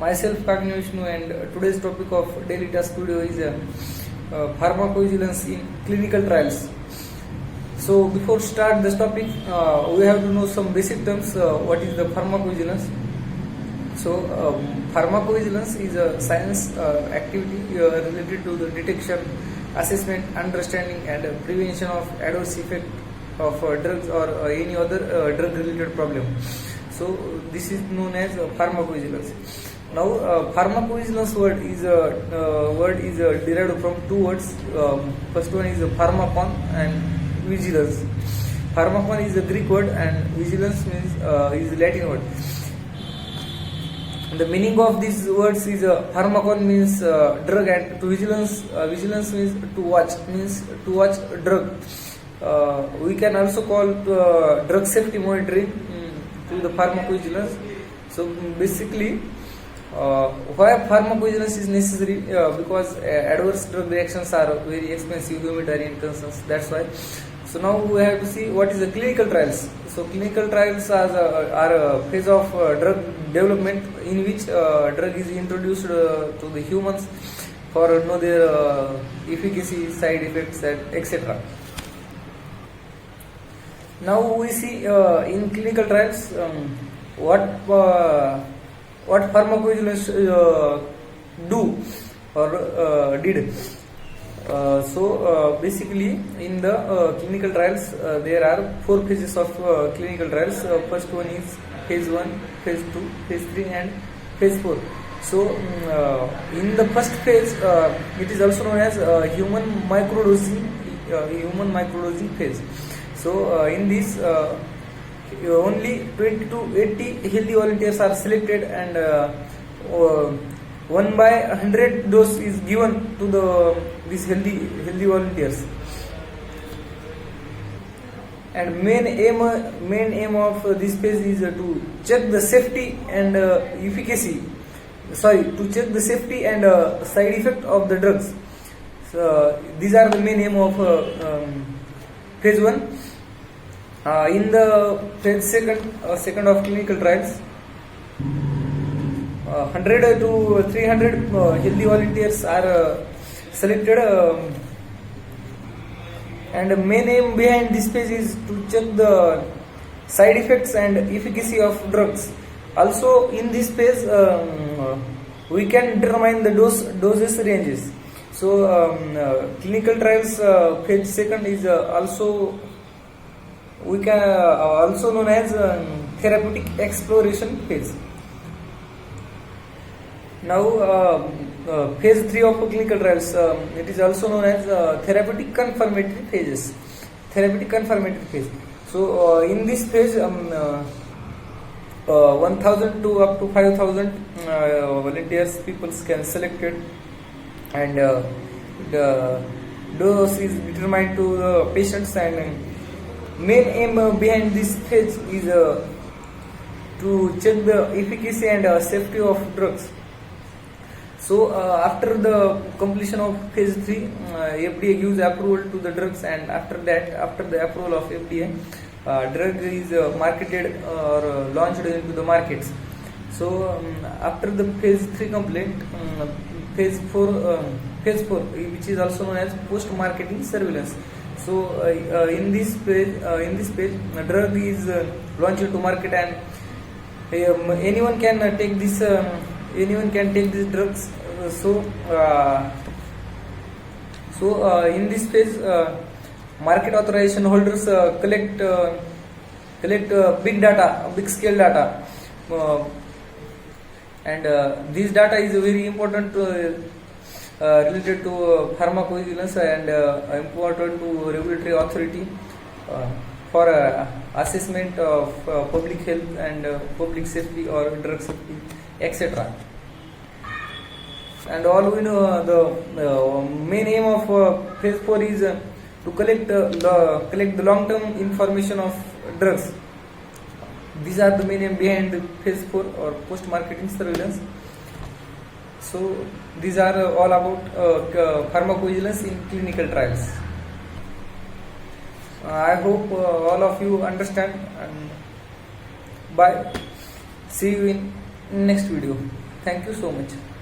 Myself Kagni Vishnu, and today's topic of daily task video is pharmacovigilance in clinical trials. So before start this topic, we have to know some basic terms. What is the pharmacovigilance? So pharmacovigilance is a science activity related to the detection, assessment, understanding, and prevention of adverse effect of drugs or any other drug related problem. So this is known as pharmacovigilance. Now pharmacovigilance word is derived from two words. First one is pharmakon and vigilance. Pharmakon is a Greek word and vigilance means is Latin word. The meaning of these words is pharmakon means drug, and to vigilance means to watch drug. We can also call drug safety monitoring to the pharmacovigilance. So basically, why pharmacovigilance is necessary? Because adverse drug reactions are very expensive humanitarian concerns. That's why. So now we have to see what is the clinical trials. So clinical trials are a phase of drug development in which drug is introduced to the humans for know their efficacy, side effects, etc. Now we see in clinical trials what pharmacovigilance do or did. So basically in the clinical trials there are four phases of clinical trials. First one is phase 1, phase 2, phase 3 and phase 4. So in the first phase it is also known as human microdosing phase. So in this only 20 to 80 healthy volunteers are selected, and 1/100 dose is given to these healthy volunteers. And main aim of this phase is to check the safety and efficacy. To check the safety and side effect of the drugs. So these are the main aim of phase 1. In the phase second of clinical trials, 100 to 300 healthy volunteers are selected, and the main aim behind this phase is to check the side effects and efficacy of drugs. Also in this phase we can determine the doses ranges. So clinical trials phase second is also known as therapeutic exploration phase. Now phase 3 of clinical trials, it is also known as therapeutic confirmatory phase. So in this phase 1000 to up to 5000 volunteers people can selected, and the dose is determined to the patients, and main aim behind this phase is to check the efficacy and safety of drugs. So after the completion of phase 3, FDA gives approval to the drugs, and after the approval of FDA, drug is marketed or launched into the markets. So after the phase 3 complete, phase 4, which is also known as post-marketing surveillance. So in this page, drug is launched to market, and anyone can take these drugs. So in this phase, market authorization holders collect big scale data, and this data is very important related to pharmacovigilance and important to regulatory authority for assessment of public health and public safety or drug safety, etc. And all we know, the main aim of phase 4 is to collect the long-term information of drugs. These are the main aim behind phase 4 or post-marketing surveillance. So these are all about pharmacovigilance in clinical trials. I hope all of you understand, and bye. See you in next video. Thank you so much.